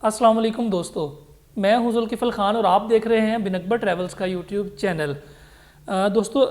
अस्सलाम वालेकुम दोस्तों, मैं हूं जुल्किफल ख़ान और आप देख रहे हैं बिनकबर ट्रैवल्स का यूट्यूब चैनल। दोस्तों,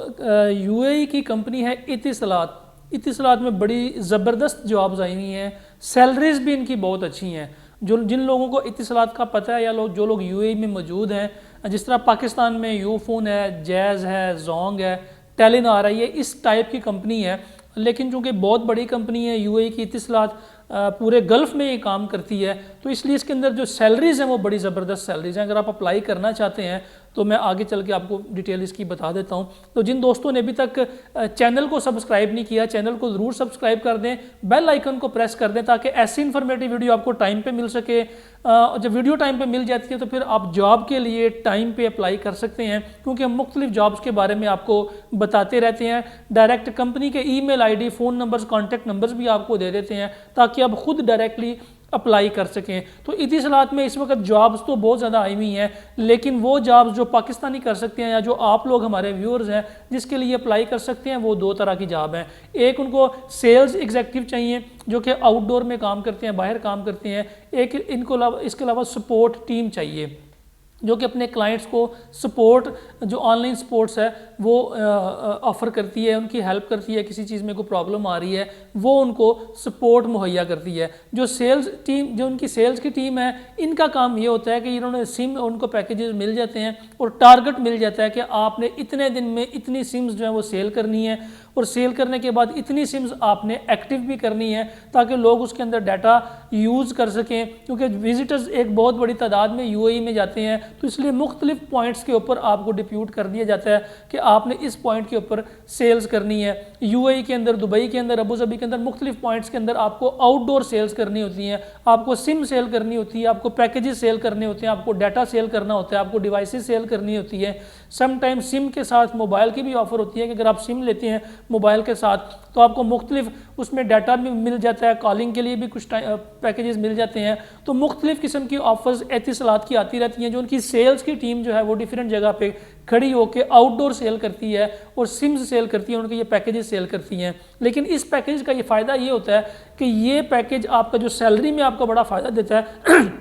यूएई की कंपनी है इतिसलात। इतिसलात में बड़ी ज़बरदस्त जॉब्स आई हुई हैं, सैलरीज भी इनकी बहुत अच्छी हैं। जिन लोगों को इतिसलात का पता है या जो लोग यूएई में मौजूद हैं, जिस तरह पाकिस्तान में यूफोन है, जैज़ है, जोंग है, टेलीनॉर है, ये इस टाइप की कंपनी है। लेकिन चूँकि बहुत बड़ी कंपनी है यूएई की इतिसलात, पूरे गल्फ़ में ये काम करती है, तो इसलिए इसके अंदर जो सैलरीज़ हैं वो बड़ी ज़बरदस्त सैलरीज़ हैं। अगर आप अप्लाई करना चाहते हैं तो मैं आगे चल के आपको डिटेल इसकी बता देता हूं। तो जिन दोस्तों ने अभी तक चैनल को सब्सक्राइब नहीं किया, चैनल को ज़रूर सब्सक्राइब कर दें, बेल आइकन को प्रेस कर दें ताकि ऐसी इन्फॉर्मेटिव वीडियो आपको टाइम पे मिल सके। जब वीडियो टाइम पे मिल जाती है तो फिर आप जॉब के लिए टाइम पे अप्लाई कर सकते हैं, क्योंकि हम मुख्तलिफ जॉब्स के बारे में आपको बताते रहते हैं। डायरेक्ट कंपनी के email ID, phone numbers, contact numbers भी आपको दे देते हैं ताकि आप खुद डायरेक्टली अप्लाई कर सकें। तो इतिसलात में इस वक्त जॉब्स तो बहुत ज़्यादा आई हुई हैं, लेकिन वो जॉब्स जो पाकिस्तानी कर सकते हैं या जो आप लोग हमारे व्यूअर्स हैं जिसके लिए अप्लाई कर सकते हैं, वो दो तरह की जॉब हैं। एक, उनको सेल्स एग्जीक्यूटिव चाहिए जो कि आउटडोर में काम करते हैं, बाहर काम करते हैं। एक इनको इसके अलावा सपोर्ट टीम चाहिए जो कि अपने क्लाइंट्स को सपोर्ट, जो ऑनलाइन सपोर्ट्स है वो ऑफ़र करती है, उनकी हेल्प करती है। किसी चीज़ में कोई प्रॉब्लम आ रही है वो उनको सपोर्ट मुहैया करती है। जो सेल्स टीम, जो उनकी सेल्स की टीम है, इनका काम ये होता है कि इन्होंने सिम, उनको पैकेजेस मिल जाते हैं और टारगेट मिल जाता है कि आपने इतने दिन में इतनी सिम्स जो है वो सेल करनी है, और सेल करने के बाद इतनी सिम्स आपने एक्टिव भी करनी है ताकि लोग उसके अंदर डाटा यूज़ कर सकें। क्योंकि विजिटर्स एक बहुत बड़ी तादाद में यूएई में जाते हैं, तो इसलिए मुख्तलिफ पॉइंट्स के ऊपर आपको डिप्यूट कर दिया जाता है कि आपने इस पॉइंट के ऊपर सेल्स करनी है। यूएई के अंदर, दुबई के अंदर, अबू धाबी के अंदर मुख्तलिफ पॉइंट्स के अंदर आपको आउटडोर सेल्स करनी होती हैं, आपको सिम सेल करनी होती है, आपको पैकेजेस सेल करने होते हैं, आपको डाटा सेल करना होता है, आपको डिवाइसेस सेल करनी होती है। समटाइम सिम के साथ मोबाइल की भी ऑफर होती है कि अगर आप सिम लेते हैं मोबाइल के साथ तो आपको मुख्तलिफ उसमें डाटा भी मिल जाता है, कॉलिंग के लिए भी कुछ पैकेजेस मिल जाते हैं। तो मुख्तलिफ किस्म की ऑफर्स एतिसलात की आती रहती हैं, जो उनकी सेल्स की टीम जो है वो डिफरेंट जगह पे खड़ी होकर आउटडोर सेल करती है और सिम्स सेल करती है, उनके ये पैकेजेस सेल करती हैं। लेकिन इस पैकेज का ये फ़ायदा ये होता है कि ये पैकेज आपका जो सैलरी में आपको बड़ा फ़ायदा देता है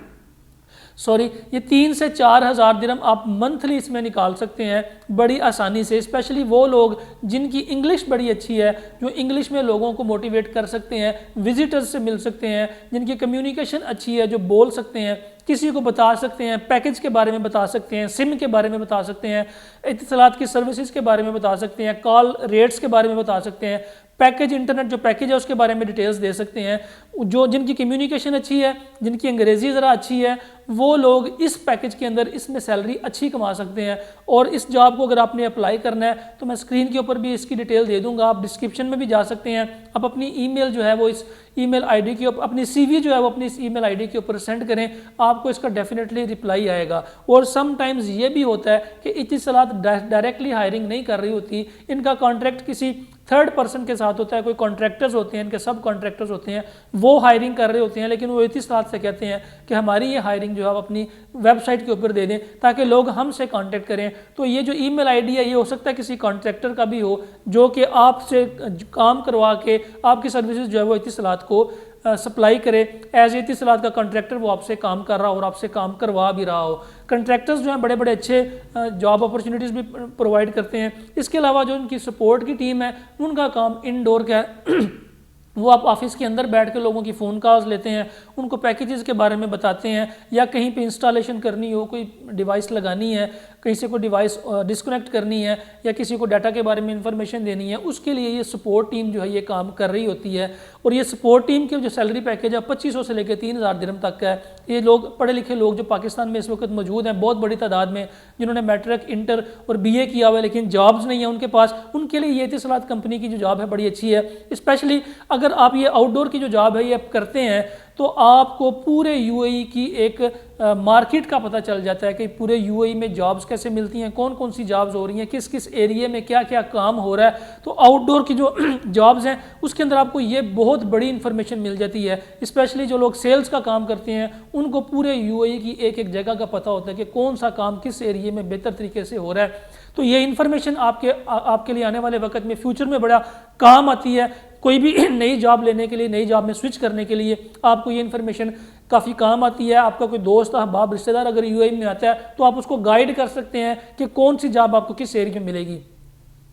ये 3 से 4 हज़ार दिरहम आप मंथली इसमें निकाल सकते हैं बड़ी आसानी से। स्पेशली वो लोग जिनकी इंग्लिश बड़ी अच्छी है, जो इंग्लिश में लोगों को मोटिवेट कर सकते हैं, विजिटर्स से मिल सकते हैं, जिनकी कम्युनिकेशन अच्छी है, जो बोल सकते हैं, किसी को बता सकते हैं, पैकेज के बारे में बता सकते हैं, सिम के बारे में बता सकते हैं, इत्तलात की सर्विसेज के बारे में बता सकते हैं, कॉल रेट्स के बारे में बता सकते हैं, पैकेज, इंटरनेट जो पैकेज है उसके बारे में डिटेल्स दे सकते हैं। जो जिनकी कम्युनिकेशन अच्छी है, जिनकी अंग्रेज़ी ज़रा अच्छी है, वो लोग इस पैकेज के अंदर इसमें सैलरी अच्छी कमा सकते हैं। और इस जॉब को अगर आपने अप्लाई करना है तो मैं स्क्रीन के ऊपर भी इसकी डिटेल दे दूंगा, आप डिस्क्रिप्शन में भी जा सकते हैं। आप अपनी ईमेल जो है वो इस ईमेल आईडी के ऊपर, अपनी सीवी जो है वो अपनी इस ईमेल आईडी के ऊपर सेंड करें, आपको इसका डेफिनेटली रिप्लाई आएगा। और समटाइम्स ये भी होता है कि इतिसलात डायरेक्टली हायरिंग नहीं कर रही होती, इनका कॉन्ट्रैक्ट किसी थर्ड पर्सन के साथ होता है। कोई कॉन्ट्रैक्टर्स होते हैं, इनके सब कॉन्ट्रैक्टर्स होते हैं, वो हायरिंग कर रहे होते हैं, लेकिन वो इतिसलात से कहते हैं कि हमारी ये हायरिंग जो है आप अपनी वेबसाइट के ऊपर दे दें ताकि लोग हमसे कांटेक्ट करें। तो ये जो ईमेल आईडी है ये हो सकता है किसी कॉन्ट्रैक्टर का भी हो जो कि आपसे काम करवा के आपकी सर्विसेज जो है वो इतिसलात को सप्लाई करे। एज इतिसलात का कॉन्ट्रैक्टर वो आपसे काम कर रहा हो और आपसे काम करवा भी रहा हो। कॉन्ट्रैक्टर्स जो हैं बड़े बड़े अच्छे जॉब अपॉर्चुनिटीज़ भी प्रोवाइड करते हैं। इसके अलावा जो उनकी सपोर्ट की टीम है उनका काम इनडोर का है वो आप ऑफिस के अंदर बैठ के लोगों की फ़ोन कॉल्स लेते हैं, उनको पैकेजेस के बारे में बताते हैं, या कहीं पे इंस्टॉलेशन करनी हो, कोई डिवाइस लगानी है, कहीं से कोई डिवाइस डिस्कनेक्ट करनी है, या किसी को डाटा के बारे में इंफॉर्मेशन देनी है, उसके लिए ये सपोर्ट टीम जो है ये काम कर रही होती है। और ये सपोर्ट टीम के जो सैलरी पैकेज है 2500 से लेकर 3000 दिरहम तक का है। ये लोग पढ़े लिखे लोग जो पाकिस्तान में इस वक्त मौजूद हैं बहुत बड़ी तादाद में, जिन्होंने मैट्रिक, इंटर और BA किया हुआ है लेकिन जॉब्स नहीं है उनके पास, उनके लिए ये इतिसलात कंपनी की जो जॉब है बड़ी अच्छी है। स्पेशली अगर आप ये आउटडोर की जो जॉब है ये आप करते हैं तो आपको पूरे यूएई की एक मार्केट का पता चल जाता है कि पूरे यूएई में जॉब्स कैसे मिलती हैं, कौन कौन सी जॉब्स हो रही हैं, किस किस एरिया में क्या क्या काम हो रहा है। तो आउटडोर की जो जॉब्स हैं उसके अंदर आपको ये बहुत बड़ी इंफॉर्मेशन मिल जाती है। स्पेशली जो लोग सेल्स का काम करते हैं उनको पूरे यूएई की एक एक जगह का पता होता है कि कौन सा काम किस एरिया में बेहतर तरीके से हो रहा है। तो ये इन्फॉर्मेशन आपके लिए आने वाले वक्त में फ्यूचर में बड़ा काम आती है। कोई भी नई जॉब लेने के लिए, नई जॉब में स्विच करने के लिए आपको ये इन्फॉर्मेशन काफ़ी काम आती है। आपका कोई दोस्त अहबाब रिश्तेदार अगर यूएई में आता है तो आप उसको गाइड कर सकते हैं कि कौन सी जॉब आपको किस एरिया में मिलेगी।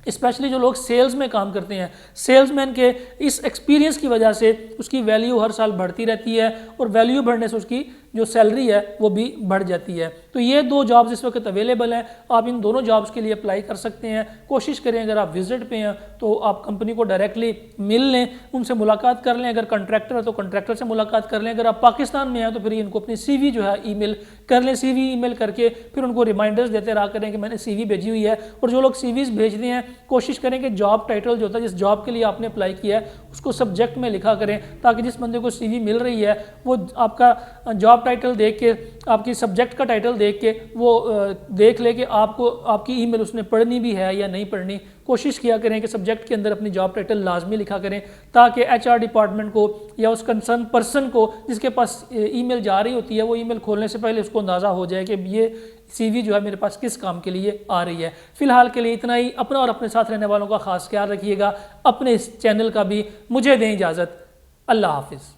स्पेशली जो लोग सेल्स में काम करते हैं, सेल्समैन के इस एक्सपीरियंस की वजह से उसकी वैल्यू हर साल बढ़ती रहती है और वैल्यू बढ़ने से उसकी जो सैलरी है वो भी बढ़ जाती है। तो ये 2 जॉब्स इस वक्त अवेलेबल हैं, आप इन दोनों जॉब्स के लिए अप्लाई कर सकते हैं। कोशिश करें अगर आप विजिट पे हैं तो आप कंपनी को डायरेक्टली मिल लें, उनसे मुलाकात कर लें। अगर कॉन्ट्रैक्टर है तो कॉन्ट्रैक्टर से मुलाकात कर लें। अगर आप पाकिस्तान में हैं तो फिर इनको अपनी CV जो है ईमेल कर लें। CV ईमेल करके फिर उनको रिमाइंडर्स देते रहा करें कि मैंने CV भेजी हुई है। और जो लोग CVs भेजते हैं कोशिश करें कि जॉब टाइटल जो होता है, जिस जॉब के लिए आपने अप्लाई किया है उसको सब्जेक्ट में लिखा करें, ताकि जिस बंदे को CV मिल रही है वो आपका जॉब टाइटल देख के, आपकी सब्जेक्ट का टाइटल देख के वो देख ले कि आपको आपकी ईमेल उसने पढ़नी भी है या नहीं पढ़नी। कोशिश किया करें कि सब्जेक्ट के अंदर अपनी जॉब टाइटल लाजमी लिखा करें, ताकि HR डिपार्टमेंट को या उस कंसर्न पर्सन को जिसके पास ईमेल जा रही होती है वो ईमेल खोलने से पहले उसको अंदाज़ा हो जाए कि ये CV जो है मेरे पास किस काम के लिए आ रही है। फिलहाल के लिए इतना ही। अपना और अपने साथ रहने वालों का खास ख्याल रखिएगा, अपने इस चैनल का भी। मुझे दें इजाज़त। अल्लाह हाफिज़।